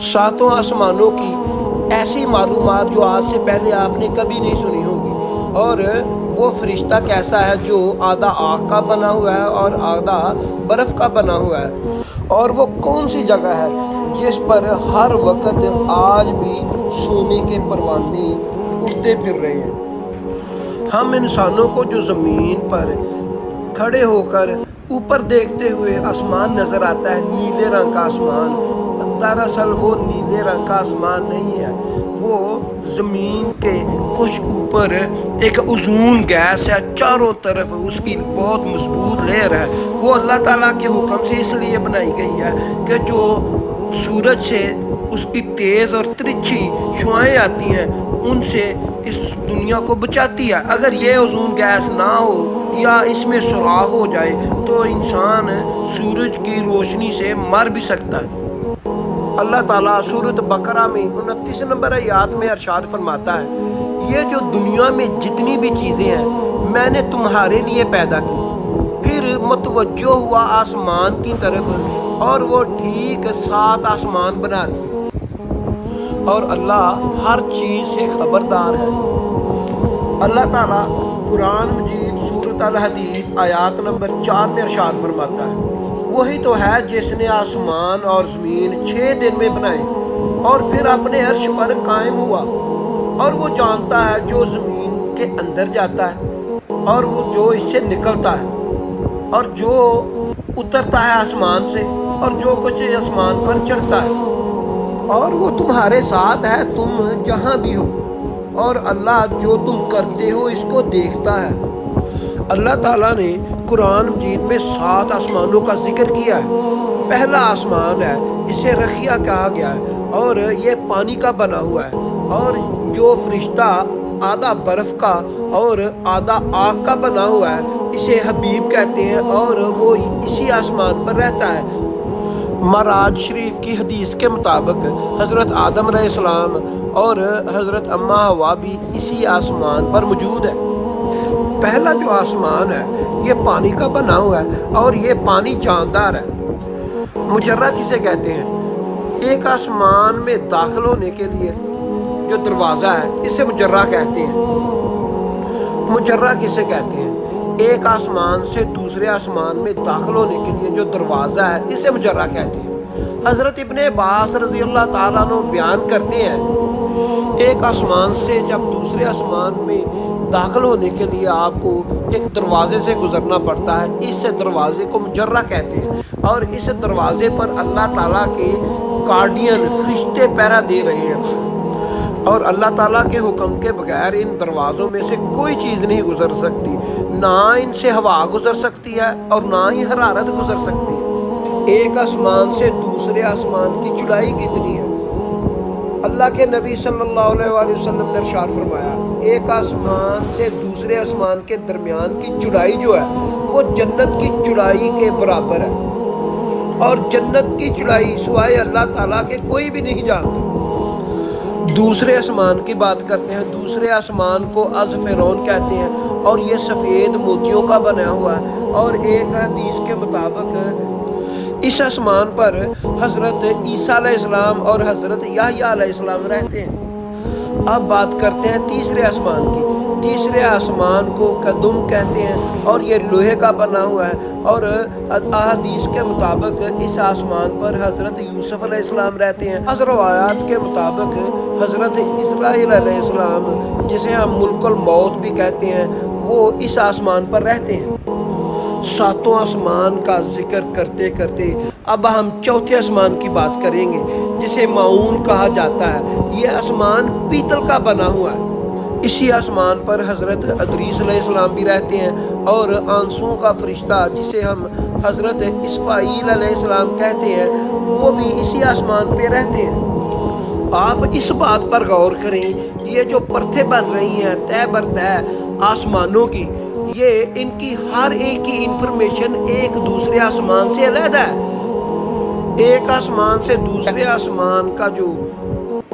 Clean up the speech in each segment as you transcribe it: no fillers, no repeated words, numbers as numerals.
सातों आसमानों की ऐसी मालूमात जो आज से पहले आपने कभी नहीं सुनी होगी। और वो फरिश्ता कैसा है जो आधा आग का बना हुआ है और आधा बर्फ़ का बना हुआ है। और वो कौन सी जगह है जिस पर हर वक्त आज भी सोने के परवाने उड़ते फिर रहे हैं। हम इंसानों को जो ज़मीन पर खड़े होकर ऊपर देखते हुए आसमान नज़र आता है, नीले रंग का आसमान, दरअसल वो नीले रंग का आसमान नहीं है। वो ज़मीन के कुछ ऊपर एक ओज़ोन गैस है, चारों तरफ उसकी बहुत मजबूत लेयर है। वो अल्लाह ताला के हुक्म से इसलिए बनाई गई है कि जो सूरज से उसकी तेज़ और तिरछी शुआएं आती हैं उनसे इस दुनिया को बचाती है। अगर ये ओज़ोन गैस ना हो या इसमें सुराख हो जाए तो इंसान सूरज की रोशनी से मर भी सकता है। अल्लाह ताला सूरत बकरा में 29 नंबर आयत में इरशाद फरमाता है, ये जो दुनिया में जितनी भी चीज़ें हैं मैंने तुम्हारे लिए पैदा की। फिर मतवज्जो हुआ आसमान की तरफ और वो ठीक 7 आसमान बना दिए। और अल्लाह हर चीज़ से खबरदार है। अल्लाह ताला कुरान मजीद सूरत अल हदीद आयत नंबर 4 में इरशाद फरमाता है, वही तो है जिसने आसमान और ज़मीन 6 दिन में बनाए और फिर अपने अर्श पर कायम हुआ। और वो जानता है जो ज़मीन के अंदर जाता है और वो जो इससे निकलता है और जो उतरता है आसमान से और जो कुछ आसमान पर चढ़ता है। और वो तुम्हारे साथ है तुम जहाँ भी हो, और अल्लाह जो तुम करते हो इसको देखता है। अल्लाह ताला ने कुरान मजीद में 7 आसमानों का जिक्र किया है। पहला आसमान है, इसे रखिया कहा गया है और ये पानी का बना हुआ है। और जो फरिश्ता आधा बर्फ़ का और आधा आग का बना हुआ है इसे हबीब कहते हैं और वो इसी आसमान पर रहता है। मराज शरीफ की हदीस के मुताबिक हज़रत आदम अलैहिस्सलाम और हज़रत अम्मा हवा भी इसी आसमान पर मौजूद है। पहला जो आसमान है ये पानी का बना हुआ है और ये पानी जानदार है। मुजर्रा किसे कहते हैं? एक आसमान में दाखिल होने के लिए जो दरवाज़ा है इसे मुजर्रा कहते हैं। मुजर्रा किसे कहते हैं? एक आसमान से दूसरे आसमान में दाखिल होने के लिए जो दरवाज़ा है इसे मुजर्रा कहते हैं। हज़रत इब्ने अब्बास रज़ी अल्लाह ताला अन्हु बयान करते हैं, एक आसमान से जब दूसरे आसमान में दाखिल होने के लिए आपको एक दरवाज़े से गुज़रना पड़ता है, इस दरवाज़े को मुजर्रा कहते हैं। और इस दरवाज़े पर अल्लाह ताला के गार्डियन फरिश्ते पहरा दे रहे हैं और अल्लाह ताला के हुक्म के बगैर इन दरवाज़ों में से कोई चीज़ नहीं गुज़र सकती। ना इनसे हवा गुज़र सकती है और ना ही हरारत गुज़र सकती है। एक आसमान से दूसरे आसमान की चौड़ाई कितनी है? अल्लाह के नबी सल्लल्लाहु अलैहि वसल्लम ने इरशाद फरमाया, एक आसमान से दूसरे आसमान के दरमियान की चौड़ाई जो है वो जन्नत की चौड़ाई के बराबर है। और जन्नत की चौड़ाई सिवाय अल्लाह ताला के कोई भी नहीं जानता। दूसरे आसमान की बात करते हैं। दूसरे आसमान को अज़फ़िरौन कहते हैं और ये सफ़ेद मोतियों का बना हुआ है। और एक हदीस के मुताबिक इस आसमान पर हज़रत ईसा अलैहिस्सलाम और हज़रत याहया अलैहिस्सलाम रहते हैं। अब बात करते हैं तीसरे आसमान की। तीसरे आसमान को कदम कहते हैं और ये लोहे का बना हुआ है। और अहादीस के मुताबिक इस आसमान पर हज़रत यूसुफ अलैहिस्सलाम रहते हैं। रवायात के मुताबिक हज़रत इस्राईल अलैहिस्सलाम, जिसे हम मुल्कुल मौत भी कहते हैं, वो इस आसमान पर रहते हैं। सातों आसमान का जिक्र करते करते अब हम चौथे आसमान की बात करेंगे जिसे माऊन कहा जाता है। ये आसमान पीतल का बना हुआ है। इसी आसमान पर हज़रत अदरीस अलैहिस्सलाम भी रहते हैं और आंसुओं का फरिश्ता जिसे हम हज़रत इसफ़ाईल अलैहिस्सलाम कहते हैं वो भी इसी आसमान पे रहते हैं। आप इस बात पर गौर करें, ये जो परतें बन रही हैं तय बर तय आसमानों की, ये इनकी हर एक की इंफॉर्मेशन एक दूसरे आसमान से अलग है। एक आसमान से दूसरे आसमान का जो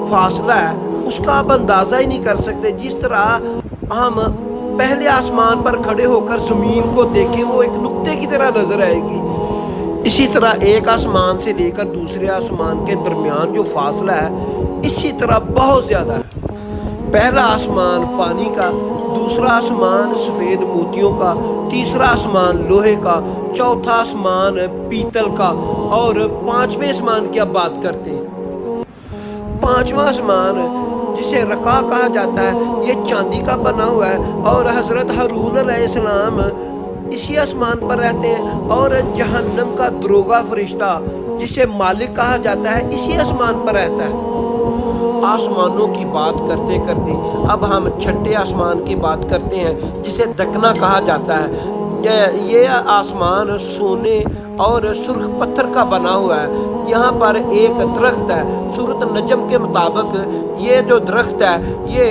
फासला है उसका आप अंदाज़ा ही नहीं कर सकते। जिस तरह हम पहले आसमान पर खड़े होकर ज़मीन को देखें वो एक नुक्ते की तरह नज़र आएगी, इसी तरह एक आसमान से लेकर दूसरे आसमान के दरमियान जो फासला है इसी तरह बहुत ज़्यादा है। पहला आसमान पानी का, दूसरा आसमान सफ़ेद मोतियों का, तीसरा आसमान लोहे का, चौथा आसमान पीतल का, और पांचवें आसमान की अब बात करते हैं। पांचवा आसमान जिसे रका कहा जाता है ये चांदी का बना हुआ है और हज़रत हारून अलैहिस्सलाम इसी आसमान पर रहते हैं, और जहन्नम का दरोगा फरिश्ता जिसे मालिक कहा जाता है इसी आसमान पर रहता है। आसमानों की बात करते करते अब हम छठे आसमान की बात करते हैं जिसे दकना कहा जाता है। ये आसमान सोने और सुर्ख पत्थर का बना हुआ है। यहाँ पर एक दरख्त है, सूरत नजम के मुताबिक ये जो दरख्त है ये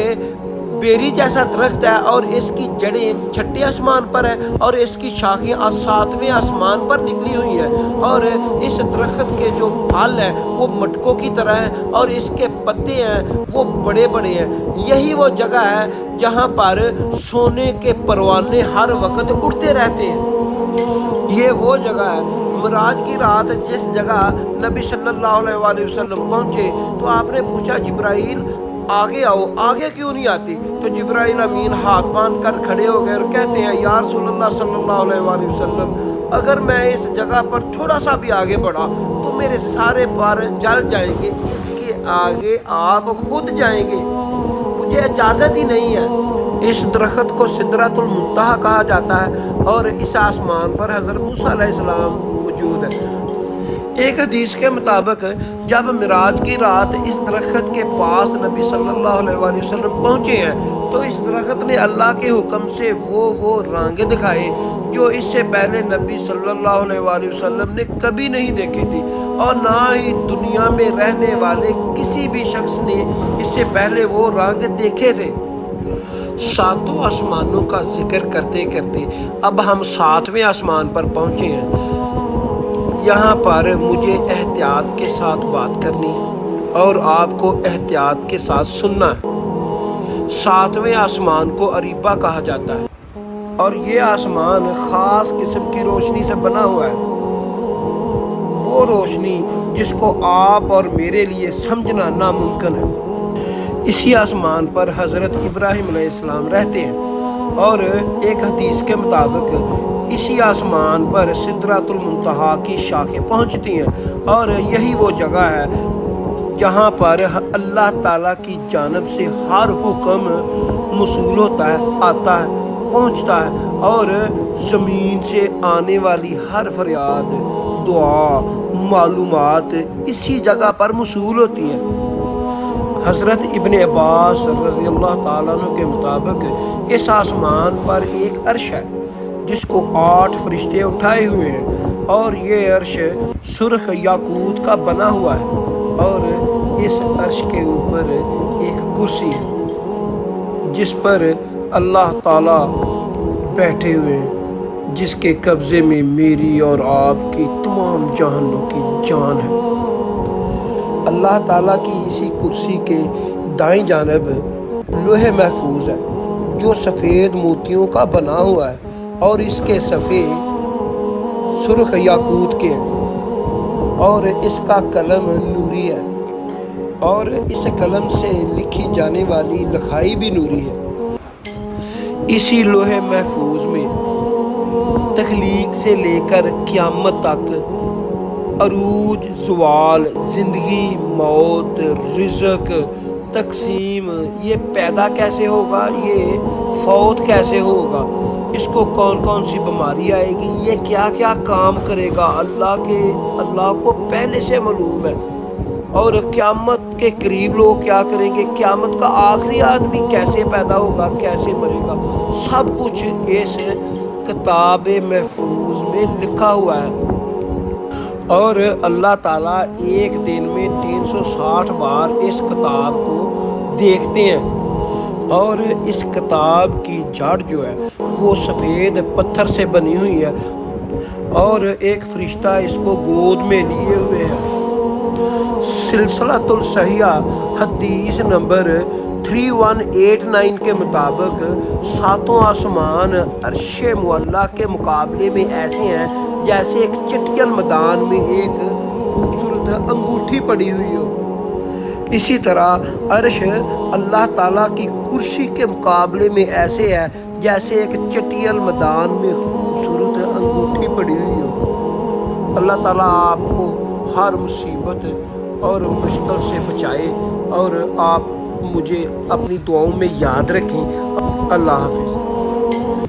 बेरी जैसा दरख्त है और इसकी जड़ें छठे आसमान पर है और इसकी शाखें सातवें आसमान पर निकली हुई हैं, और इस दरख्त के जो फल हैं वो मटकों की तरह हैं और इसके पत्ते हैं वो बड़े बड़े हैं। यही वो जगह है जहाँ पर सोने के परवाने हर वक्त उड़ते रहते हैं। ये वो जगह है। मिराज की रात जिस जगह नबी सल्लल्लाहु अलैहि वसल्लम पहुँचे तो आपने पूछा जिब्राइल आगे आओ, आगे क्यों नहीं आती? तो जिब्राइल अमीन हाथ बांध कर खड़े हो गए और कहते हैं या रसूलल्लाह सल्लल्लाहु अलैहि वसल्लम, अगर मैं इस जगह पर थोड़ा सा भी आगे बढ़ा तो मेरे सारे पैर जल जाएंगे, इसके आगे आप खुद जाएंगे, मुझे इजाज़त ही नहीं है। इस दरख्त को सिदरतुल मुंतहा कहा जाता है और इस आसमान पर हज़रत मूसा अलैहिस्सलाम मौजूद है। एक हदीस के मुताबिक जब मिराज की रात इस दरख्त के पास नबी सल्लल्लाहु अलैहि वसल्लम पहुँचे हैं तो इस दरख्त ने अल्लाह के हुक्म से वो रांगे दिखाए जो इससे पहले नबी सल्लल्लाहु अलैहि वसल्लम ने कभी नहीं देखी थी, और ना ही दुनिया में रहने वाले किसी भी शख्स ने इससे पहले वो रंग देखे थे। सातों आसमानों का जिक्र करते करते अब हम सातवें आसमान पर पहुँचे हैं। यहाँ पर मुझे एहतियात के साथ बात करनी है और आपको एहतियात के साथ सुनना है। सातवें आसमान को अरीबा कहा जाता है और ये आसमान ख़ास किस्म की रोशनी से बना हुआ है, वो रोशनी जिसको आप और मेरे लिए समझना नामुमकिन है। इसी आसमान पर हज़रत इब्राहीम अलैहिस्सलाम रहते हैं और एक हदीस के मुताबिक इसी आसमान पर सिदरतुल मुंतहा की शाखें पहुंचती हैं और यही वो जगह है जहां पर अल्लाह ताला की जानब से हर हुक्म मसूल होता है, आता है, पहुंचता है, और ज़मीन से आने वाली हर फरियाद, दुआ, मालूमात इसी जगह पर मसूल होती है। हज़रत इब्न अब्बास रज़ियल्लाहु ताला अन्हु के मुताबिक इस आसमान पर एक अर्श है जिसको 8 फरिश्ते उठाए हुए हैं और ये अर्श सुर्ख याकूत का बना हुआ है, और इस अर्श के ऊपर एक कुर्सी है जिस पर अल्लाह ताला बैठे हुए हैं, जिसके कब्ज़े में मेरी और आपकी तमाम जहानों की जान है। अल्लाह ताला की इसी कुर्सी के दाईं जानब लोहे महफूज है जो सफ़ेद मोतियों का बना हुआ है और इसके सफ़े सुर्ख याकूत के हैं और इसका कलम नूरी है और इस कलम से लिखी जाने वाली लिखाई भी नूरी है। इसी लोहे महफूज में तख्लीक से लेकर क़यामत तक अरूज, ज़वाल, ज़िंदगी, मौत, रिज़्क़, तकसीम, ये पैदा कैसे होगा, ये फौत कैसे होगा, इसको कौन कौन सी बीमारी आएगी, ये क्या क्या काम करेगा, अल्लाह को पहले से मालूम है। और क़यामत के करीब लोग क्या करेंगे, क़यामत का आखिरी आदमी कैसे पैदा होगा, कैसे मरेगा, सब कुछ इस किताब महफूज में लिखा हुआ है। और अल्लाह ताला एक दिन में 360 बार इस किताब को देखते हैं और इस किताब की जड़ जो है वो सफ़ेद पत्थर से बनी हुई है और एक फरिश्ता इसको गोद में लिए हुए है। सिलसिलातुल सहिहा हदीस नंबर 3189 के मुताबिक सातों आसमान अर्श मुअल्ला के मुकाबले में ऐसे हैं जैसे एक चटियल मैदान में एक खूबसूरत अंगूठी पड़ी हुई हो। इसी तरह अर्श अल्लाह ताला की कुर्सी के मुकाबले में ऐसे है जैसे एक चटियल मैदान में खूबसूरत अंगूठी पड़ी हुई हो। अल्लाह ताला आपको हर मुसीबत और मुश्किल से बचाए और आप मुझे अपनी दुआओं में याद रखें। अल्लाह हाफ़िज़।